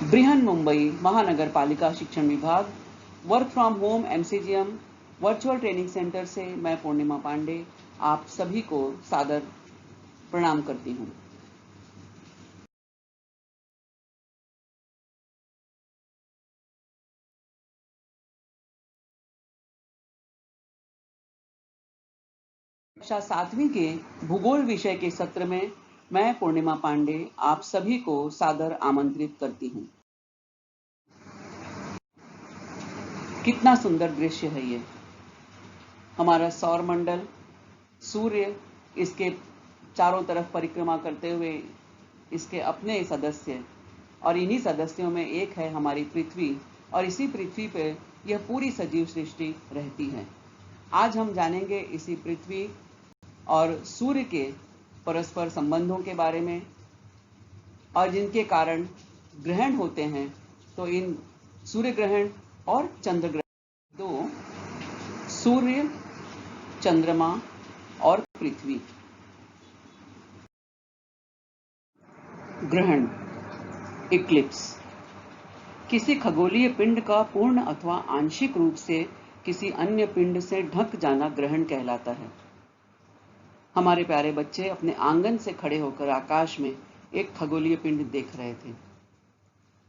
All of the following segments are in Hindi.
बृहन मुंबई महानगर पालिका शिक्षण विभाग work from home MCGM virtual training centre से मैं पूर्णिमा पांडे आप सभी को सादर प्रणाम करती हूँ। कक्षा 7वीं के भूगोल विषय के सत्र में मैं पूर्णिमा पांडे आप सभी को सादर आमंत्रित करती हूँ। कितना सुंदर दृश्य है ये। हमारा सौर मंडल, सूर्य, इसके चारों तरफ परिक्रमा करते हुए इसके अपने सदस्य, और इन्हीं सदस्यों में एक है हमारी पृथ्वी, और इसी पृथ्वी पे यह पूरी सजीव सृष्टि रहती है। आज हम जानेंगे इसी पृथ्वी और सूर्य के परस्पर संबंधों के बारे में, और जिनके कारण ग्रहण होते हैं। तो इन सूर्य ग्रहण और चंद्र ग्रहण, दो सूर्य, चंद्रमा और पृथ्वी। ग्रहण, इक्लिप्स, किसी खगोलीय पिंड का पूर्ण अथवा आंशिक रूप से किसी अन्य पिंड से ढक जाना ग्रहण कहलाता है। हमारे प्यारे बच्चे अपने आंगन से खड़े होकर आकाश में एक खगोलीय पिंड देख रहे थे।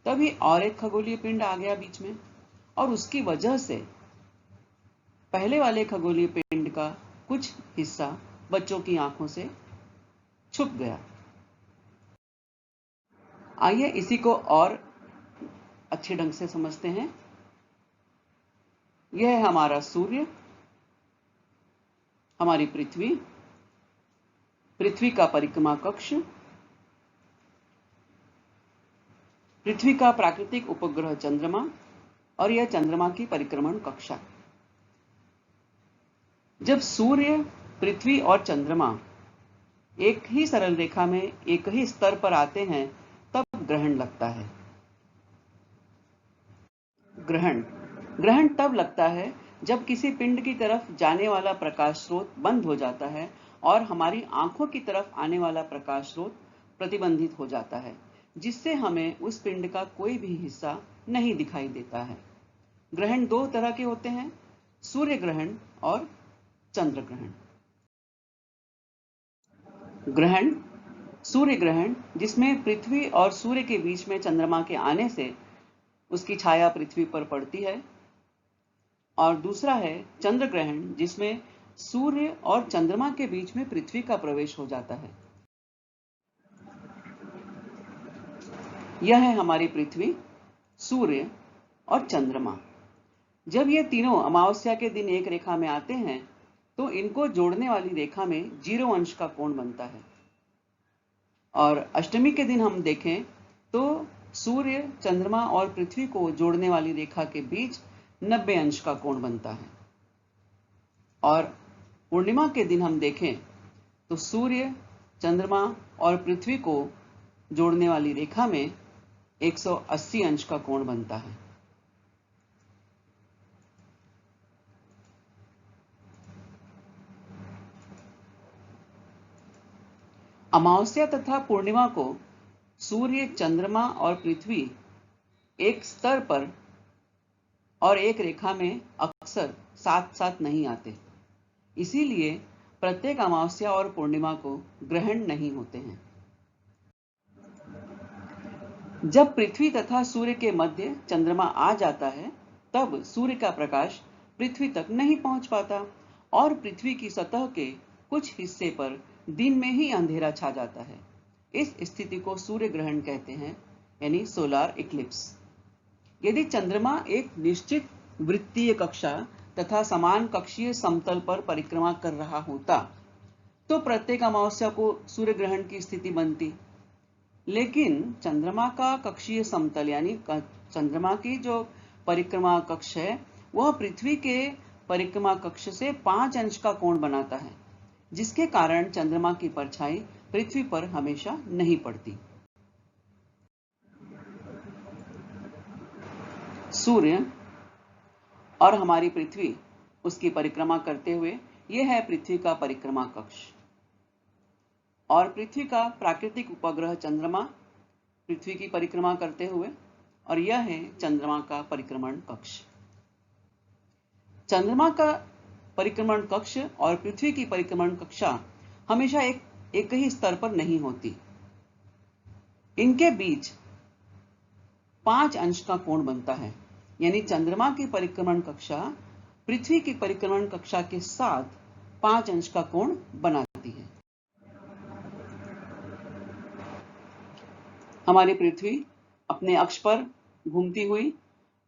तभी और एक खगोलीय पिंड आ गया बीच में, और उसकी वजह से पहले वाले खगोलीय पिंड का कुछ हिस्सा बच्चों की आंखों से छुप गया। आइए इसी को और अच्छे ढंग से समझते हैं। यह है हमारा सूर्य, हमारी पृथ्वी, पृथ्वी का परिक्रमा कक्ष, पृथ्वी का प्राकृतिक उपग्रह चंद्रमा, और यह चंद्रमा की परिक्रमण कक्षा। जब सूर्य, पृथ्वी और चंद्रमा एक ही सरल रेखा में एक ही स्तर पर आते हैं तब ग्रहण लगता है। ग्रहण तब लगता है जब किसी पिंड की तरफ जाने वाला प्रकाश स्रोत बंद हो जाता है और हमारी आंखों की तरफ आने वाला प्रकाश स्रोत प्रतिबंधित हो जाता है, जिससे हमें उस पिंड का कोई भी हिस्सा नहीं दिखाई देता है। ग्रहण दो तरह के होते हैं, सूर्य ग्रहण और चंद्र ग्रहण। ग्रहण, सूर्य ग्रहण, जिसमें पृथ्वी और सूर्य के बीच में चंद्रमा के आने से उसकी छाया पृथ्वी पर पड़ती है। और दूसरा है चंद्र ग्रहण, जिसमें सूर्य और चंद्रमा के बीच में पृथ्वी का प्रवेश हो जाता है। यह है हमारी पृथ्वी, सूर्य और चंद्रमा। जब ये तीनों अमावस्या के दिन एक रेखा में आते हैं तो इनको जोड़ने वाली रेखा में 0 अंश का कोण बनता है, और अष्टमी के दिन हम देखें तो सूर्य, चंद्रमा और पृथ्वी को जोड़ने वाली रेखा के बीच 90 अंश का कोण बनता है। और पूर्णिमा के दिन हम देखें तो सूर्य, चंद्रमा और पृथ्वी को जोड़ने वाली रेखा में 180 अंश का कोण बनता है। अमावस्या तथा पूर्णिमा को सूर्य, चंद्रमा और पृथ्वी एक स्तर पर और एक रेखा में अक्सर साथ साथ नहीं आते, इसीलिए प्रत्येक अमावस्या और पूर्णिमा को ग्रहण नहीं होते हैं। जब पृथ्वी तथा सूर्य के मध्य चंद्रमा आ जाता है तब सूर्य का प्रकाश पृथ्वी तक नहीं पहुंच पाता और पृथ्वी की सतह के कुछ हिस्से पर दिन में ही अंधेरा छा जाता है। इस स्थिति को सूर्य ग्रहण कहते हैं, यानी सोलार इक्लिप्स। यदि चंद्रमा एक निश्चित वृत्तीय कक्षा तथा समान कक्षीय समतल पर परिक्रमा कर रहा होता तो प्रत्येक अमावस्या को सूर्य ग्रहण की स्थिति बनती, लेकिन चंद्रमा का कक्षीय समतल यानी चंद्रमा की जो परिक्रमा कक्ष है वह पृथ्वी के परिक्रमा कक्ष से 5 अंश का कोण बनाता है, जिसके कारण चंद्रमा की परछाई पृथ्वी पर हमेशा नहीं पड़ती। सूर्य और हमारी पृथ्वी उसकी परिक्रमा करते हुए, यह है पृथ्वी का परिक्रमा कक्ष। और पृथ्वी का प्राकृतिक उपग्रह चंद्रमा पृथ्वी की परिक्रमा करते हुए और यह है चंद्रमा का परिक्रमण कक्ष। चंद्रमा का परिक्रमण कक्ष और पृथ्वी की परिक्रमण कक्षा हमेशा एक ही स्तर पर नहीं होती। इनके बीच 5 अंश का कोण बनता है, यानी चंद्रमा की परिक्रमण कक्षा पृथ्वी की परिक्रमण कक्षा के साथ 5 अंश का कोण बनाती है। हमारी पृथ्वी अपने अक्ष पर घूमती हुई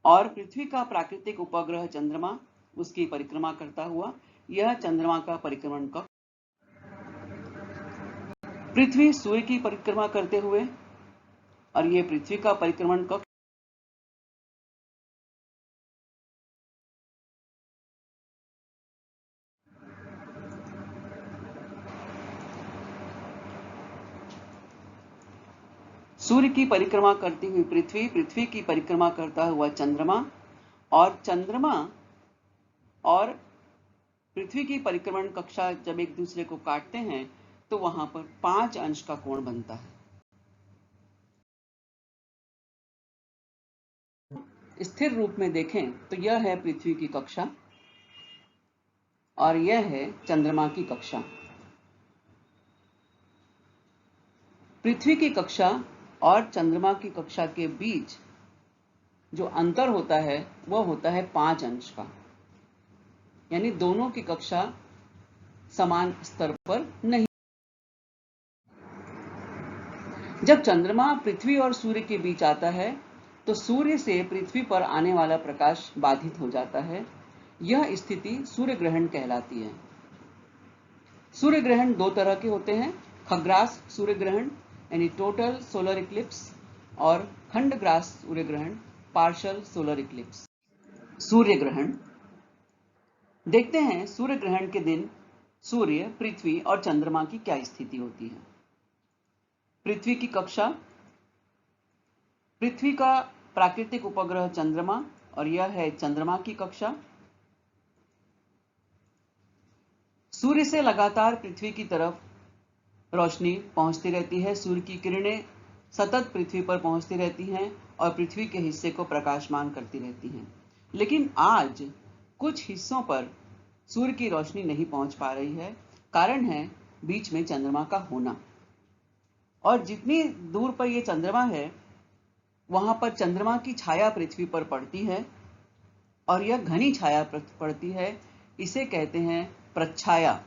और पृथ्वी का प्राकृतिक उपग्रह चंद्रमा उसकी परिक्रमा करता हुआ, यह चंद्रमा का परिक्रमण कक्ष। पृथ्वी सूर्य की परिक्रमा करते हुए और यह पृथ्वी का परिक्रमण कक्ष। सूर्य की परिक्रमा करती हुई पृथ्वी, पृथ्वी की परिक्रमा करता हुआ चंद्रमा और चंद्रमा और पृथ्वी की परिक्रमण कक्षा जब एक दूसरे को काटते हैं तो वहां पर 5 अंश का कोण बनता है। स्थिर रूप में देखें तो यह है पृथ्वी की कक्षा और यह है चंद्रमा की कक्षा। पृथ्वी की कक्षा और चंद्रमा की कक्षा के बीच जो अंतर होता है वह होता है 5 अंश का, यानी दोनों की कक्षा समान स्तर पर नहीं। जब चंद्रमा पृथ्वी और सूर्य के बीच आता है तो सूर्य से पृथ्वी पर आने वाला प्रकाश बाधित हो जाता है। यह स्थिति सूर्य ग्रहण कहलाती है। सूर्य ग्रहण 2 तरह के होते हैं, खग्रास सूर्य ग्रहण यानी टोटल सोलर इक्लिप्स और खंडग्रास सूर्य ग्रहण पार्शियल सोलर इक्लिप्स। सूर्य ग्रहण देखते हैं, सूर्य ग्रहण के दिन सूर्य, पृथ्वी और चंद्रमा की क्या स्थिति होती है। पृथ्वी की कक्षा, पृथ्वी का प्राकृतिक उपग्रह चंद्रमा और यह है चंद्रमा की कक्षा। सूर्य से लगातार पृथ्वी की तरफ रोशनी पहुंचती रहती है। सूर्य की किरणें सतत पृथ्वी पर पहुंचती रहती हैं और पृथ्वी के हिस्से को प्रकाशमान करती रहती हैं। लेकिन आज कुछ हिस्सों पर सूर्य की रोशनी नहीं पहुंच पा रही है। कारण है बीच में चंद्रमा का होना, और जितनी दूर पर यह चंद्रमा है वहां पर चंद्रमा की छाया पृथ्वी पर पड़ती है और यह घनी छाया पड़ती है। इसे कहते हैं प्रच्छाया।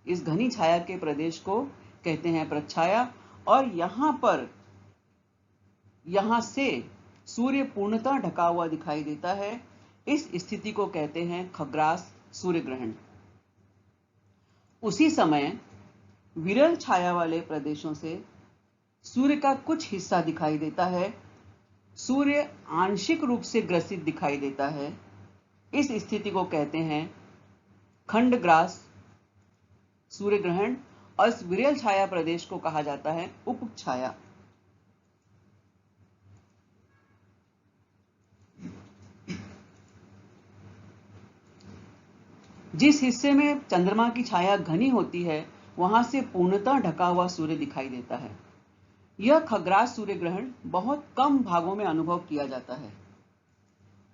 इस घनी छाया के प्रदेश को कहते हैं प्रच्छाया। और यहां से सूर्य पूर्णतः ढका हुआ दिखाई देता है। इस स्थिति को कहते हैं खग्रास सूर्य ग्रहण। उसी समय विरल छाया वाले प्रदेशों से सूर्य का कुछ हिस्सा दिखाई देता है। सूर्य आंशिक रूप से ग्रसित दिखाई देता है। इस स्थिति को कहते हैं खंडग्रास सूर्य ग्रहण और इस विरल छाया प्रदेश को कहा जाता है उपछाया। जिस हिस्से में चंद्रमा की छाया घनी होती है वहां से पूर्णतः ढका हुआ सूर्य दिखाई देता है। यह खग्रास सूर्य ग्रहण बहुत कम भागों में अनुभव किया जाता है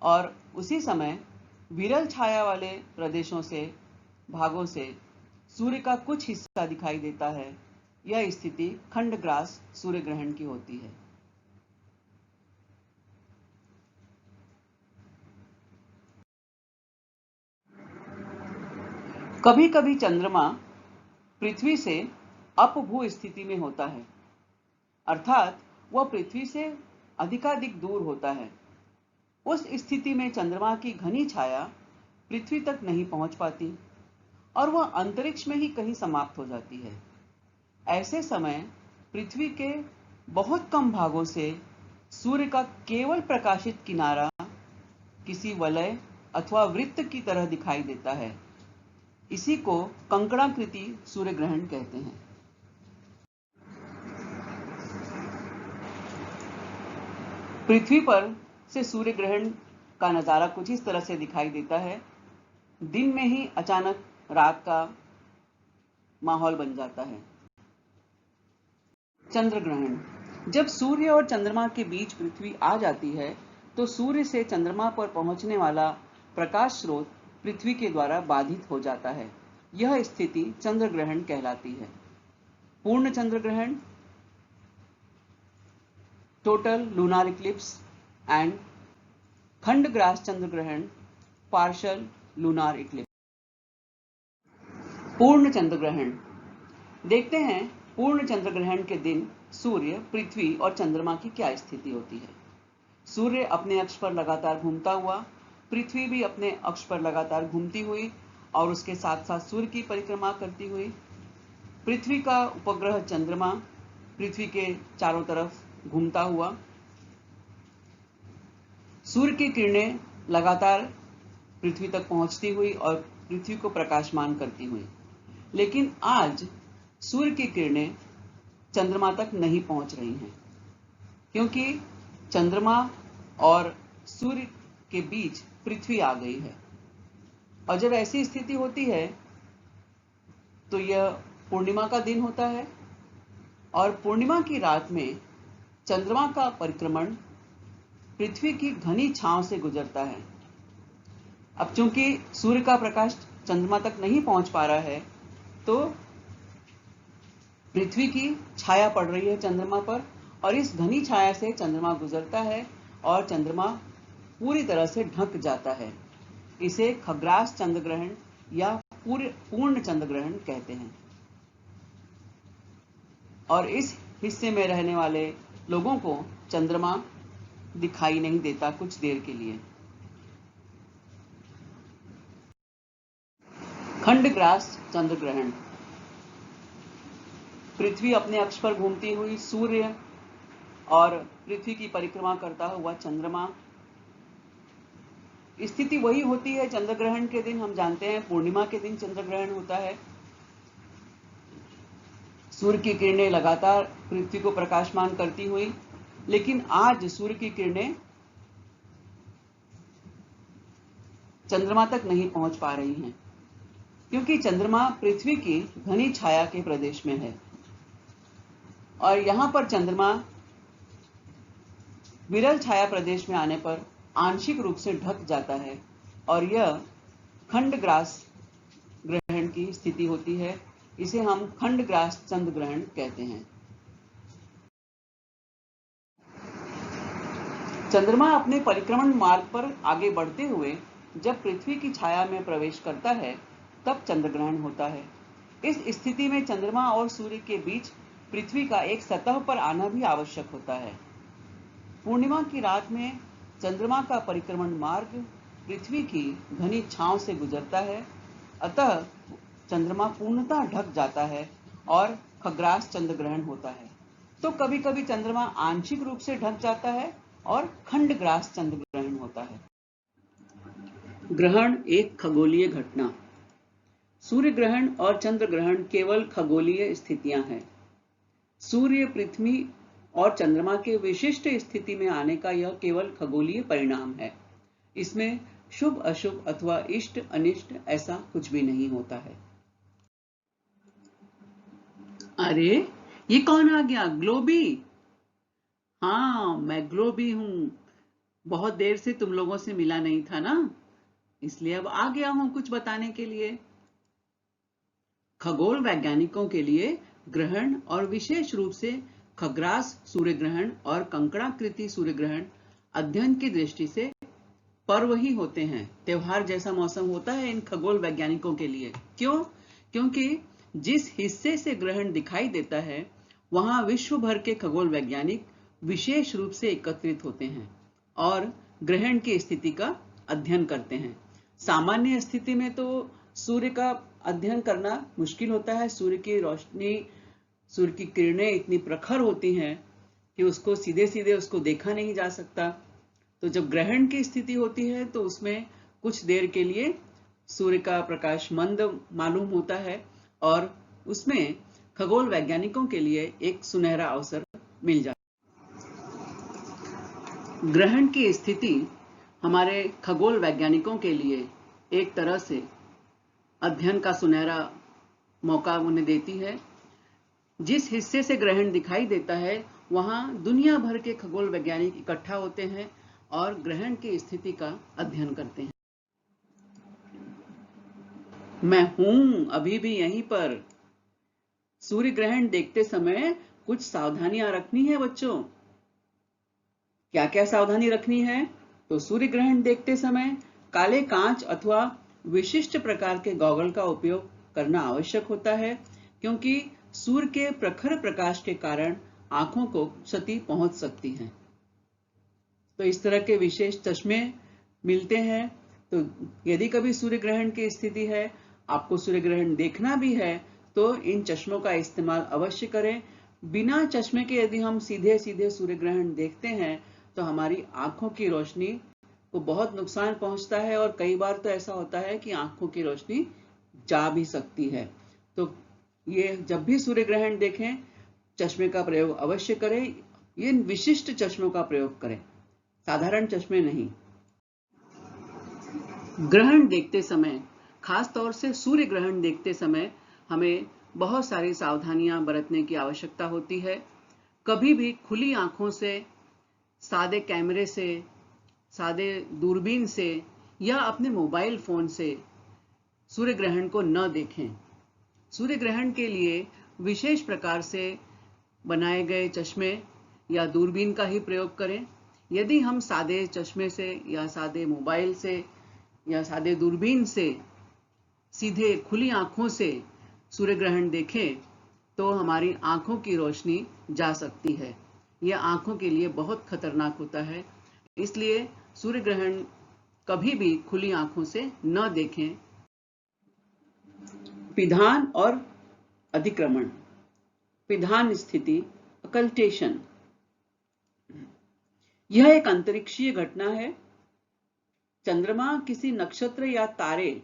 और उसी समय विरल छाया वाले प्रदेशों से भागों से सूर्य का कुछ हिस्सा दिखाई देता है। यह स्थिति खंडग्रास सूर्य ग्रहण की होती है। कभी कभी चंद्रमा पृथ्वी से अपभू स्थिति में होता है, अर्थात वह पृथ्वी से अधिकाधिक दूर होता है। उस स्थिति में चंद्रमा की घनी छाया पृथ्वी तक नहीं पहुंच पाती और वह अंतरिक्ष में ही कहीं समाप्त हो जाती है। ऐसे समय पृथ्वी के बहुत कम भागों से सूर्य का केवल प्रकाशित किनारा किसी वलय अथवा वृत्त की तरह दिखाई देता है। इसी को कंकणाकृति सूर्य ग्रहण कहते हैं। पृथ्वी पर से सूर्य ग्रहण का नजारा कुछ इस तरह से दिखाई देता है। दिन में ही अचानक रात का माहौल बन जाता है। चंद्र ग्रहण जब सूर्य और चंद्रमा के बीच पृथ्वी आ जाती है तो सूर्य से चंद्रमा पर पहुंचने वाला प्रकाश स्रोत पृथ्वी के द्वारा बाधित हो जाता है। यह स्थिति चंद्र ग्रहण कहलाती है। पूर्ण चंद्र ग्रहण, टोटल लूनार इक्लिप्स, एंड खंडग्रास चंद्र ग्रहण, पार्शियल लूनार इक्लिप्स। पूर्ण चंद्र ग्रहण देखते हैं। पूर्ण चंद्र ग्रहण के दिन सूर्य, पृथ्वी और चंद्रमा की क्या स्थिति होती है। सूर्य अपने अक्ष पर लगातार घूमता हुआ, पृथ्वी भी अपने अक्ष पर लगातार घूमती हुई और उसके साथ साथ सूर्य की परिक्रमा करती हुई। पृथ्वी का उपग्रह चंद्रमा पृथ्वी के चारों तरफ घूमता हुआ। सूर्य की किरणें लगातार पृथ्वी तक पहुंचती हुई और पृथ्वी को प्रकाशमान करती हुई। लेकिन आज सूर्य की किरणें चंद्रमा तक नहीं पहुंच रही हैं, क्योंकि चंद्रमा और सूर्य के बीच पृथ्वी आ गई है। और जब ऐसी स्थिति होती है तो यह पूर्णिमा का दिन होता है और पूर्णिमा की रात में चंद्रमा का परिक्रमण पृथ्वी की घनी छांव से गुजरता है। अब चूंकि सूर्य का प्रकाश चंद्रमा तक नहीं पहुंच पा रहा है तो पृथ्वी की छाया पड़ रही है चंद्रमा पर और इस घनी छाया से चंद्रमा गुजरता है और चंद्रमा पूरी तरह से ढक जाता है। इसे खग्रास चंद्र ग्रहण या पूर्ण चंद्र ग्रहण कहते हैं। और इस हिस्से में रहने वाले लोगों को चंद्रमा दिखाई नहीं देता कुछ देर के लिए। खंडग्रास चंद्र ग्रहण, पृथ्वी अपने अक्ष पर घूमती हुई, सूर्य और पृथ्वी की परिक्रमा करता हुआ चंद्रमा। स्थिति वही होती है चंद्र ग्रहण के दिन। हम जानते हैं पूर्णिमा के दिन चंद्र ग्रहण होता है। सूर्य की किरणें लगातार पृथ्वी को प्रकाशमान करती हुई, लेकिन आज सूर्य की किरणें चंद्रमा तक नहीं पहुंच पा रही हैं, क्योंकि चंद्रमा पृथ्वी की घनी छाया के प्रदेश में है और यहां पर चंद्रमा विरल छाया प्रदेश में आने पर आंशिक रूप से ढक जाता है और यह खंडग्रास ग्रहण की स्थिति होती है। इसे हम खंडग्रास चंद्र ग्रहण कहते हैं। चंद्रमा अपने परिक्रमण मार्ग पर आगे बढ़ते हुए जब पृथ्वी की छाया में प्रवेश करता है तब चंद्र ग्रहण होता है। इस स्थिति में चंद्रमा और सूर्य के बीच पृथ्वी का एक सतह पर आना भी आवश्यक होता है। पूर्णिमा की रात में चंद्रमा का परिक्रमण मार्ग पृथ्वी की घनी छांव से गुजरता है, अतः चंद्रमा पूर्णतः ढक जाता है और खग्रास चंद्र ग्रहण होता है। तो कभी कभी चंद्रमा आंशिक रूप से ढक जाता है और खंडग्रास चंद्र ग्रहण होता है। ग्रहण एक खगोलीय घटना। सूर्य ग्रहण और चंद्र ग्रहण केवल खगोलीय स्थितियां हैं। सूर्य, पृथ्वी और चंद्रमा के विशिष्ट स्थिति में आने का यह केवल खगोलीय परिणाम है। इसमें शुभ अशुभ अथवा इष्ट अनिष्ट ऐसा कुछ भी नहीं होता है। अरे ये कौन आ गया? ग्लोबी। हाँ, मैं ग्लोबी हूं। बहुत देर से तुम लोगों से मिला नहीं था ना, इसलिए अब आ गया हूं कुछ बताने के लिए। खगोल वैज्ञानिकों के लिए ग्रहण और विशेष रूप से खग्रास सूर्य ग्रहण और कंकड़ाकृति सूर्य ग्रहण अध्ययन की दृष्टि से पर्व ही होते हैं। त्योहार जैसा मौसम होता है इन खगोल वैज्ञानिकों के लिए। क्यों? क्योंकि जिस हिस्से से ग्रहण दिखाई देता है वहां विश्व भर के खगोल वैज्ञानिक विशेष रूप से एकत्रित होते हैं और ग्रहण की स्थिति का अध्ययन करते हैं। सामान्य स्थिति में तो सूर्य का अध्ययन करना मुश्किल होता है। सूर्य की रोशनी, सूर्य की किरणें इतनी प्रखर होती हैं कि उसको सीधे सीधे उसको देखा नहीं जा सकता। तो जब ग्रहण की स्थिति होती है तो उसमें कुछ देर के लिए सूर्य का प्रकाश मंद मालूम होता है और उसमें खगोल वैज्ञानिकों के लिए एक सुनहरा अवसर मिल जाता है। ग्रहण की स्थिति हमारे खगोल वैज्ञानिकों के लिए एक तरह से अध्ययन का सुनहरा मौका उन्हें देती है। जिस हिस्से से ग्रहण दिखाई देता है वहाँ दुनिया भर के खगोल वैज्ञानिक इकट्ठा होते हैं और ग्रहण की स्थिति का अध्ययन करते हैं। मैं हूं अभी भी यहीं पर। सूर्य ग्रहण देखते समय कुछ सावधानियां रखनी है बच्चों। क्या क्या सावधानी रखनी है? तो सूर्य ग्रहण देखते समय काले कांच अथवा विशिष्ट प्रकार के गॉगल का उपयोग करना आवश्यक होता है, क्योंकि सूर्य के प्रखर प्रकाश के कारण आंखों को क्षति पहुंच सकती है। तो इस तरह के विशेष चश्मे मिलते हैं। तो यदि कभी सूर्य ग्रहण की स्थिति है, आपको सूर्य ग्रहण देखना भी है, तो इन चश्मों का इस्तेमाल अवश्य करें। बिना चश्मे के यदि हम सीधे सीधे सूर्य ग्रहण देखते हैं तो हमारी आंखों की रोशनी को बहुत नुकसान पहुंचता है और कई बार तो ऐसा होता है कि आंखों की रोशनी जा भी सकती है। तो ये जब भी सूर्य ग्रहण देखें, चश्मे का प्रयोग अवश्य करें। ये विशिष्ट चश्मों का प्रयोग करें, साधारण चश्मे नहीं। ग्रहण देखते समय, खास तौर से सूर्य ग्रहण देखते समय, हमें बहुत सारी सावधानियां बरतने की आवश्यकता होती है। कभी भी खुली आंखों से, सादे कैमरे से, सादे दूरबीन से या अपने मोबाइल फोन से सूर्य ग्रहण को न देखें। सूर्य ग्रहण के लिए विशेष प्रकार से बनाए गए चश्मे या दूरबीन का ही प्रयोग करें। यदि हम सादे चश्मे से या सादे मोबाइल से या सादे दूरबीन से सीधे खुली आंखों से सूर्य ग्रहण देखें तो हमारी आंखों की रोशनी जा सकती है। यह आंखों के लिए बहुत खतरनाक होता है। इसलिए सूर्य ग्रहण कभी भी खुली आंखों से न देखें। पिधान और अधिक्रमण। पिधान स्थिति, अकल्टेशन, यह एक अंतरिक्षीय घटना है। चंद्रमा किसी नक्षत्र या तारे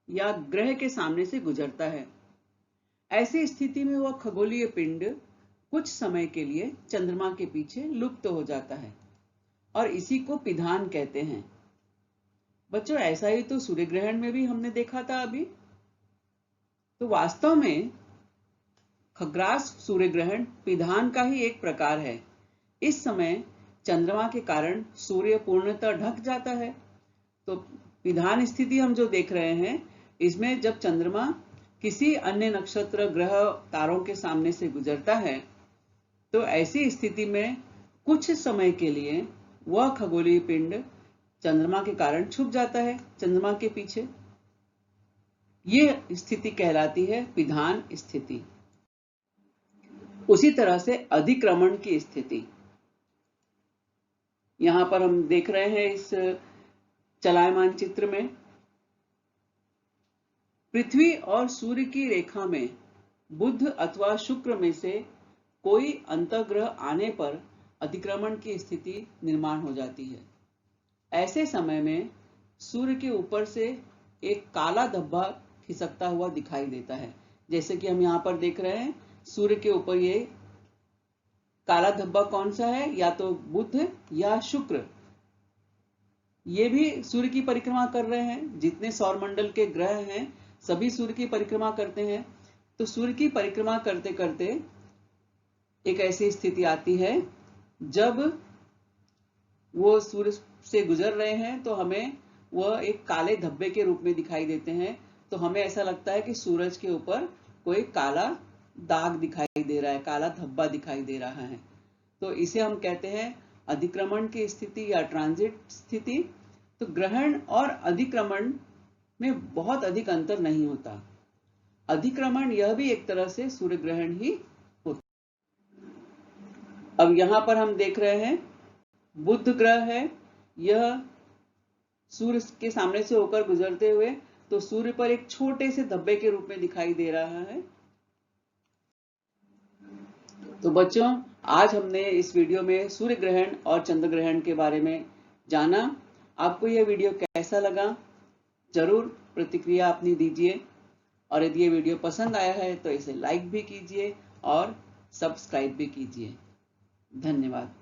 या ग्रह के सामने से गुजरता है। ऐसी स्थिति में वह खगोलीय पिंड कुछ समय के लिए चंद्रमा के पीछे लुप्त हो जाता है और इसी को पिधान कहते हैं। बच्चों, ऐसा ही तो सूर्य ग्रहण में भी हमने देखा था अभी। तो वास्तव में खग्रास सूर्य ग्रहण पिधान का ही एक प्रकार है। इस समय चंद्रमा के कारण सूर्य पूर्णतः ढक जाता है। तो पिधान स्थिति हम जो देख रहे हैं, इसमें जब चंद्रमा किसी अन्य नक्षत्र, ग्रह, तारों के सामने से गुजरता है तो ऐसी स्थिति में कुछ समय के लिए वह खगोलीय पिंड चंद्रमा के कारण छुप जाता है, चंद्रमा के पीछे। ये स्थिति कहलाती है पिधान स्थिति। उसी तरह से अधिक्रमण की स्थिति, यहां पर हम देख रहे हैं इस चलायमान चित्र में, पृथ्वी और सूर्य की रेखा में बुध अथवा शुक्र में से कोई अंतःग्रह आने पर अधिक्रमण की स्थिति निर्माण हो जाती है। ऐसे समय में सूर्य के ऊपर से एक काला धब्बा खिसकता हुआ दिखाई देता है। जैसे कि हम यहाँ पर देख रहे हैं, सूर्य के ऊपर ये काला धब्बा कौन सा है? या तो बुध या शुक्र। ये भी सूर्य की परिक्रमा कर रहे हैं। जितने सौरमंडल के ग्रह हैं सभी सूर्य की परिक्रमा करते हैं। तो सूर्य की परिक्रमा करते करते एक ऐसी स्थिति आती है जब वो सूर्य से गुजर रहे हैं तो हमें वह एक काले धब्बे के रूप में दिखाई देते हैं। तो हमें ऐसा लगता है कि सूरज के ऊपर कोई काला दाग दिखाई दे रहा है, काला धब्बा दिखाई दे रहा है। तो इसे हम कहते हैं अधिक्रमण की स्थिति या ट्रांजिट स्थिति। तो ग्रहण और अधिक्रमण में बहुत अधिक अंतर नहीं होता। अधिक्रमण यह भी एक तरह से सूर्य ग्रहण ही होता। अब यहां पर हम देख रहे हैं बुध ग्रह है, यह सूर्य के सामने से होकर गुजरते हुए तो सूर्य पर एक छोटे से धब्बे के रूप में दिखाई दे रहा है। तो बच्चों, आज हमने इस वीडियो में सूर्य ग्रहण और चंद्र ग्रहण के बारे में जाना। आपको यह वीडियो कैसा लगा? जरूर प्रतिक्रिया अपनी दीजिए और यदि ये वीडियो पसंद आया है तो इसे लाइक भी कीजिए और सब्सक्राइब भी कीजिए। धन्यवाद।